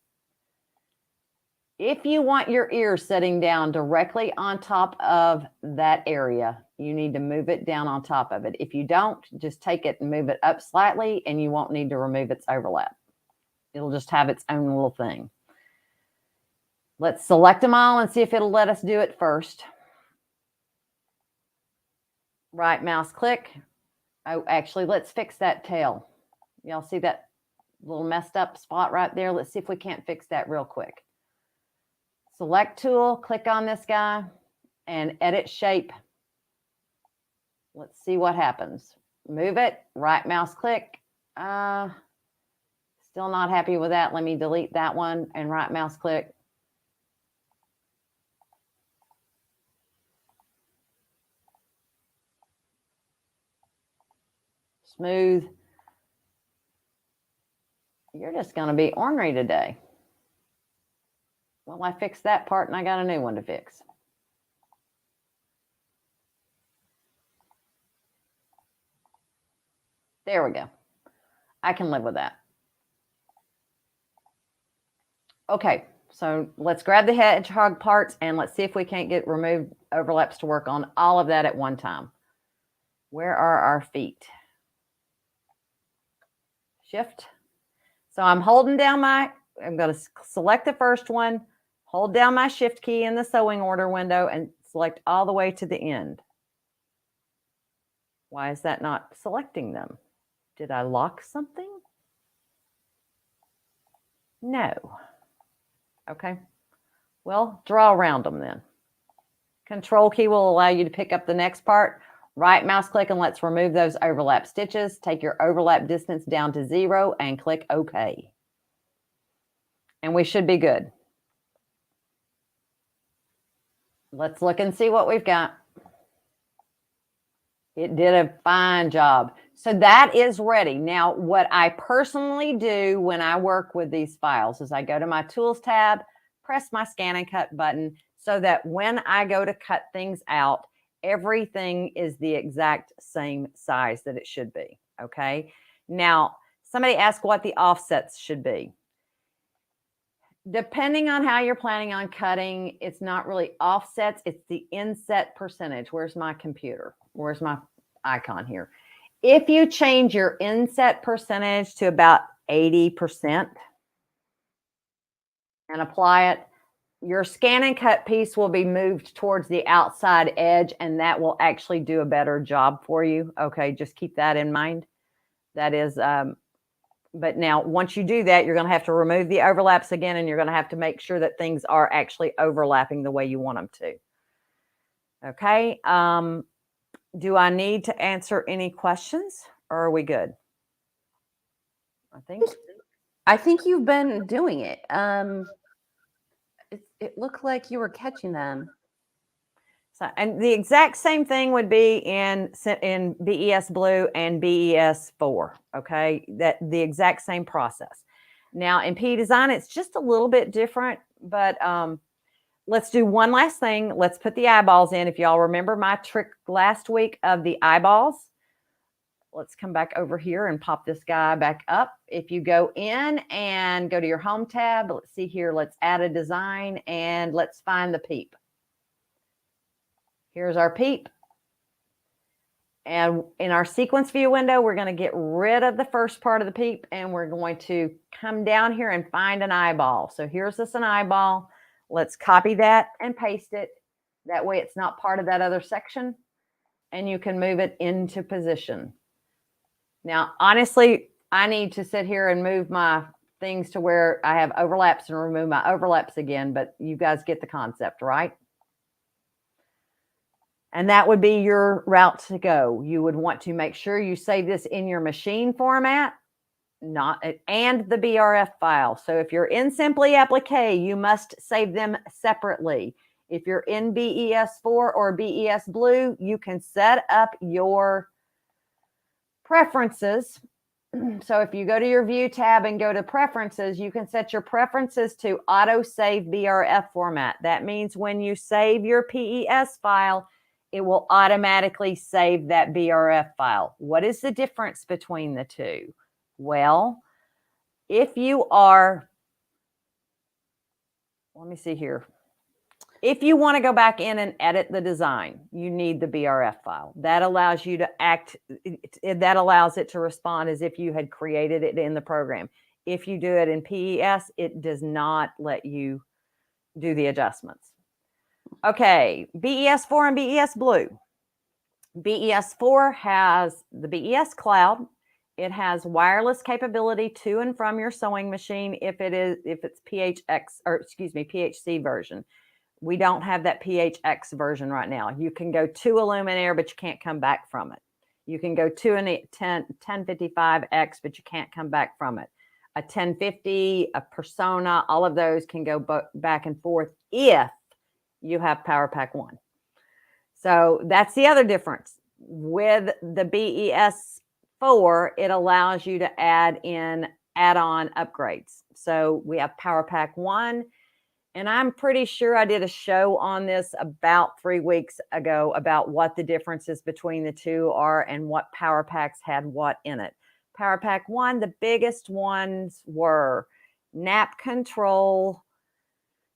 If you want your ears sitting down directly on top of that area, you need to move it down on top of it. If you don't, just take it and move it up slightly, and you won't need to remove its overlap. It'll just have its own little thing. Let's select them all and see if it'll let us do it first. Right mouse click. Oh, actually, let's fix that tail. Y'all see that little messed up spot right there? Let's see if we can't fix that real quick. Select tool, click on this guy, and edit shape. Let's see what happens. Move it, right mouse click. Still not happy with that. Let me delete that one and right mouse click. Smooth. You're just going to be ornery today. Well, I fixed that part and I got a new one to fix. There we go. I can live with that. Okay, so let's grab the hedgehog parts and let's see if we can't get removed overlaps to work on all of that at one time. Where are our feet? Shift. So I'm holding down I'm going to select the first one, hold down my shift key in the sewing order window and select all the way to the end. Why is that not selecting them? Did I lock something? No. Okay. Well, draw around them then. Control key will allow you to pick up the next part. Right mouse click and let's remove those overlap stitches. Take your overlap distance down to 0 and click OK. And we should be good. Let's look and see what we've got. It did a fine job. So that is ready. Now, what I personally do when I work with these files is I go to my Tools tab, press my Scan and Cut button so that when I go to cut things out, everything is the exact same size that it should be, okay? Now, somebody asked what the offsets should be. Depending on how you're planning on cutting, it's not really offsets, it's the inset percentage. Where's my computer? Where's my icon here? If you change your inset percentage to about 80% and apply it, your scan and cut piece will be moved towards the outside edge, and that will actually do a better job for you. Okay, just keep that in mind. That is, but now once you do that, you're going to have to remove the overlaps again, and you're going to have to make sure that things are actually overlapping the way you want them to. Okay. Do I need to answer any questions, or are we good? I think you've been doing it. It looked like you were catching them. So, and the exact same thing would be in BES Blue and BES 4, okay? That the exact same process. Now, in PE Design, it's just a little bit different, but let's do one last thing. Let's put the eyeballs in. If y'all remember my trick last week of the eyeballs, let's come back over here and pop this guy back up. If you go in and go to your Home tab, let's see here, let's add a design and let's find the peep. Here's our peep. And in our sequence view window, we're going to get rid of the first part of the peep and we're going to come down here and find an eyeball. So here's an eyeball. Let's copy that and paste it. That way it's not part of that other section and you can move it into position. Now, honestly, I need to sit here and move my things to where I have overlaps and remove my overlaps again, but you guys get the concept, right? And that would be your route to go. You would want to make sure you save this in your machine format, and the BRF file. So if you're in Simply Applique, you must save them separately. If you're in BES4 or BES Blue, you can set up your preferences. So if you go to your View tab and go to Preferences, you can set your preferences to Auto Save BRF format. That means when you save your PES file, it will automatically save that BRF file. What is the difference between the two? Well, if you are, let me see here. If you want to go back in and edit the design, you need the BRF file. That allows you to that allows it to respond as if you had created it in the program. If you do it in PES, it does not let you do the adjustments. Okay, BES4 and BES Blue. BES4 has the BES Cloud. It has wireless capability to and from your sewing machine if it's PHC version. We don't have that PHX version right now. You can go to a Luminaire, but you can't come back from it. You can go to a 1055X, but you can't come back from it. A 1050, a Persona, all of those can go back and forth if you have Power Pack 1. So that's the other difference. With the BES4, it allows you to add in add-on upgrades. So we have Power Pack 1, and I'm pretty sure I did a show on this about 3 weeks ago about what the differences between the two are and what Power Packs had what in it. Power Pack 1, the biggest ones were nap control,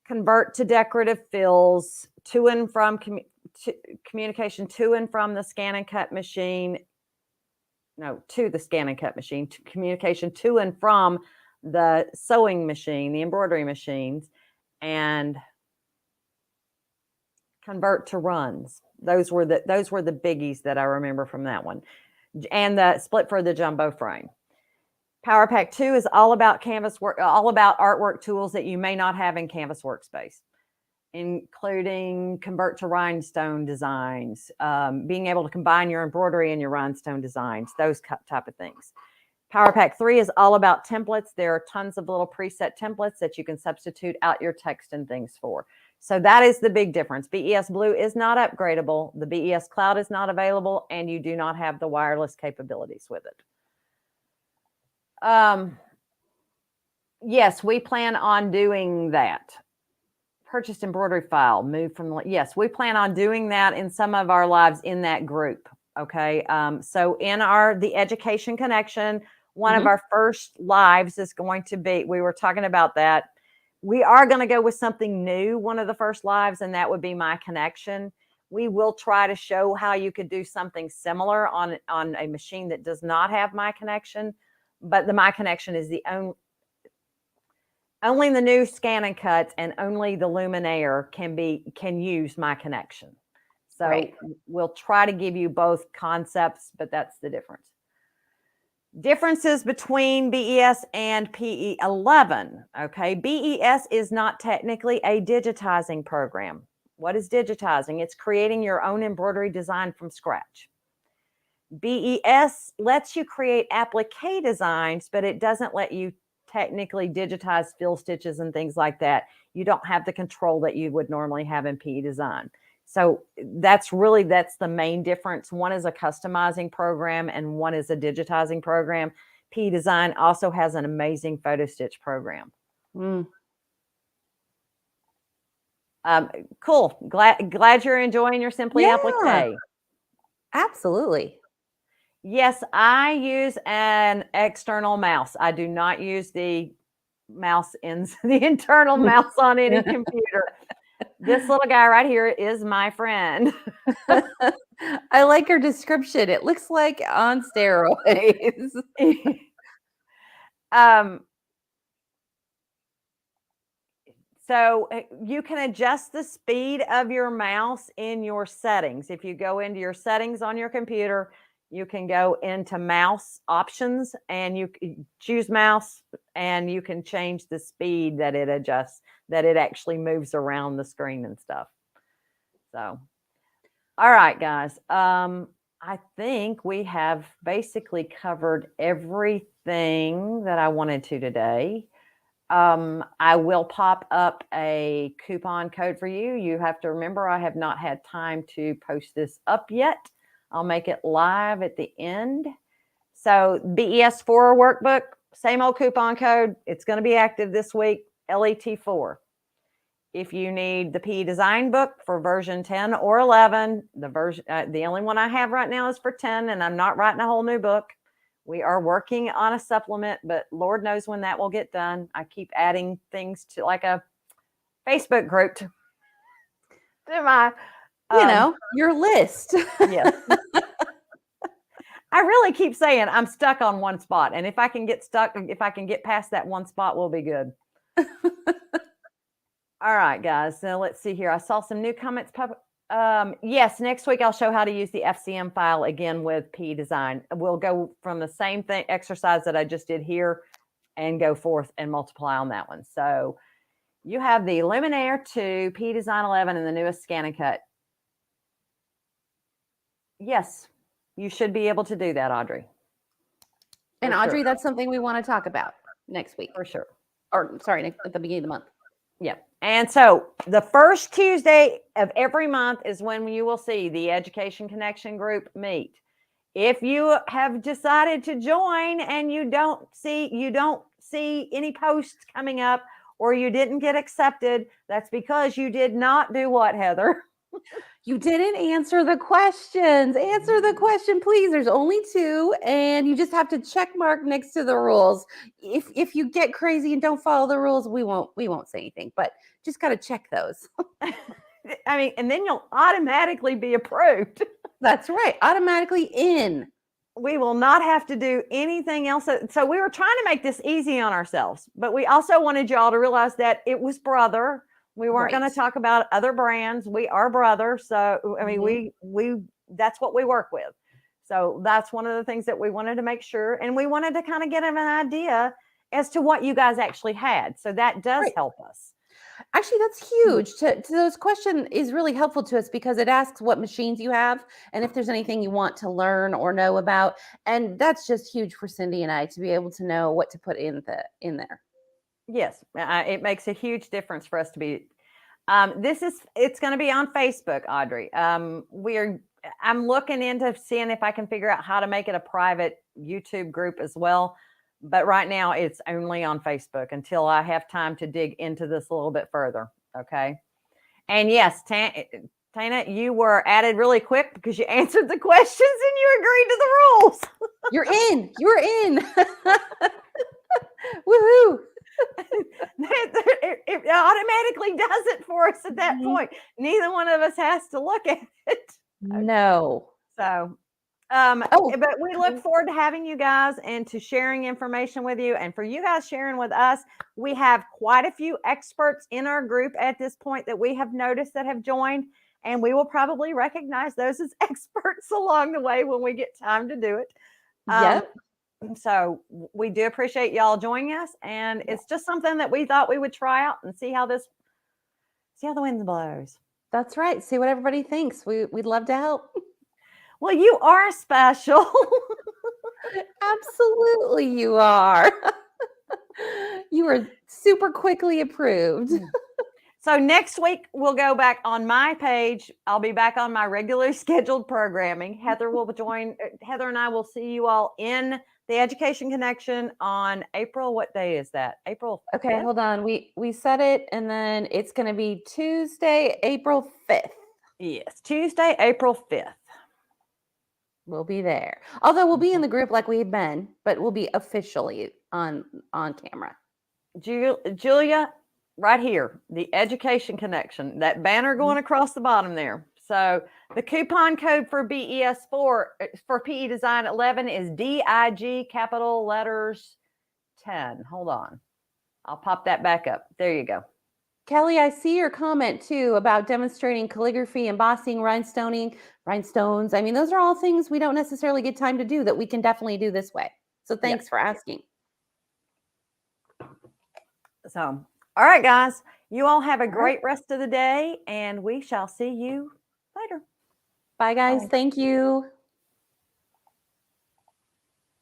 convert to decorative fills, to and from communication to and from the scan and cut machine. No, to the scan and cut machine, to communication to and from the sewing machine, the embroidery machines, and convert to runs. Those were the biggies that I remember from that one. And the split for the jumbo frame. Power Pack 2 is all about canvas work, all about artwork tools that you may not have in Canvas Workspace, including convert to rhinestone designs, being able to combine your embroidery and your rhinestone designs, those type of things. Power Pack 3 is all about templates. There are tons of little preset templates that you can substitute out your text and things for. So that is the big difference. BES Blue is not upgradable. The BES Cloud is not available, and you do not have the wireless capabilities with it. Yes, we plan on doing that. Purchased embroidery file, move from, yes, we plan on doing that in some of our lives in that group. Okay. So in the education connection, one of our first lives is going to be, we were talking about that. We are going to go with something new, one of the first lives, and that would be My Connection. We will try to show how you could do something similar on a machine that does not have My Connection, but the My Connection is the only the new scan and cuts, and only the Luminaire can use My Connection. So we'll try to give you both concepts, but that's the difference. Differences between BES and PE11. Okay, BES is not technically a digitizing program. What is digitizing? It's creating your own embroidery design from scratch. BES lets you create applique designs, but it doesn't let you technically digitize fill stitches and things like that. You don't have the control that you would normally have in PE Design. So that's the main difference. One is a customizing program and one is a digitizing program. PE Design also has an amazing photo stitch program. Cool. Glad you're enjoying your Simply Applique. Absolutely. Yes, I use an external mouse. I do not use the internal mouse on any computer. This little guy right here is my friend. I like your description. It looks like on steroids. So you can adjust the speed of your mouse in your settings. If you go into your settings on your computer, you can go into mouse options and you choose mouse, and you can change the speed that it adjusts, that it actually moves around the screen and stuff. So, All right, guys. I think we have basically covered everything that I wanted to today. I will pop up a coupon code for you. You have to remember, I have not had time to post this up yet. I'll make it live at the end. So BES4 workbook, same old coupon code. It's going to be active this week, LET4. If you need the PE design book for version 10 or 11, the only one I have right now is for 10, and I'm not writing a whole new book. We are working on a supplement, but Lord knows when that will get done. I keep adding things to like a Facebook group to my your list. Yes. I really keep saying I'm stuck on one spot, and if I can get past that one spot, we'll be good. All right, guys. So let's see here. I saw some new comments yes, next week I'll show how to use the FCM file again with PE design. We'll go from the same exercise that I just did here and go forth and multiply on that one. So you have the Luminaire 2, PE design 11, and the newest Scan and Cut. Yes, you should be able to do that, Audrey. And Audrey, that's something we want to talk about next week. For sure. Or sorry, at the beginning of the month. Yeah. And so the first Tuesday of every month is when you will see the Education Connection group meet. If you have decided to join and you don't see any posts coming up or you didn't get accepted, that's because you did not do what, Heather? You didn't answer the questions. Answer the question, please. There's only 2, and you just have to check mark next to the rules. If you get crazy and don't follow the rules, we won't say anything, but just got to check those. I mean, and then you'll automatically be approved. That's right. Automatically in. We will not have to do anything else. So we were trying to make this easy on ourselves, but we also wanted y'all to realize that it was brother. We weren't going to talk about other brands. We are brother. So, I mean, we that's what we work with. So that's one of the things that we wanted to make sure. And we wanted to kind of get an idea as to what you guys actually had. So that does help us. Actually, that's huge. To those question is really helpful to us because it asks what machines you have and if there's anything you want to learn or know about. And that's just huge for Cindy and I to be able to know what to put in there. Yes, it makes a huge difference for us to be. It's going to be on Facebook, Audrey. I'm looking into seeing if I can figure out how to make it a private YouTube group as well. But right now it's only on Facebook until I have time to dig into this a little bit further. Okay. And yes, Tana, you were added really quick because you answered the questions and you agreed to the rules. You're in. Woohoo. It automatically does it for us at that point. Neither one of us has to look at it. No. So, but we look forward to having you guys and to sharing information with you. And for you guys sharing with us, we have quite a few experts in our group at this point that we have noticed that have joined. And we will probably recognize those as experts along the way when we get time to do it. Yep. So we do appreciate y'all joining us, and it's just something that we thought we would try out and see how the wind blows. That's right. See what everybody thinks. We'd love to help. Well, you are special. Absolutely, you are. You are super quickly approved. So next week we'll go back on my page. I'll be back on my regularly scheduled programming. Heather will join. Heather and I will see you all in the Education Connection on April. What day is that? April 5th? Okay, hold on. We set it, and then it's going to be Tuesday, April 5th. Yes, Tuesday, April 5th. We'll be there. Although we'll be in the group like we've been, but we'll be officially on camera. Julia, right here, the Education Connection, that banner going across the bottom there. So the coupon code for BES4 for PE Design 11 is DIG capital letters 10. Hold on. I'll pop that back up. There you go. Kelly, I see your comment too about demonstrating calligraphy, embossing, rhinestones. I mean, those are all things we don't necessarily get time to do that we can definitely do this way. So thanks for asking. So, all right, guys, you all have a great rest of the day, and we shall see you later. Bye, guys. Bye. Thank you.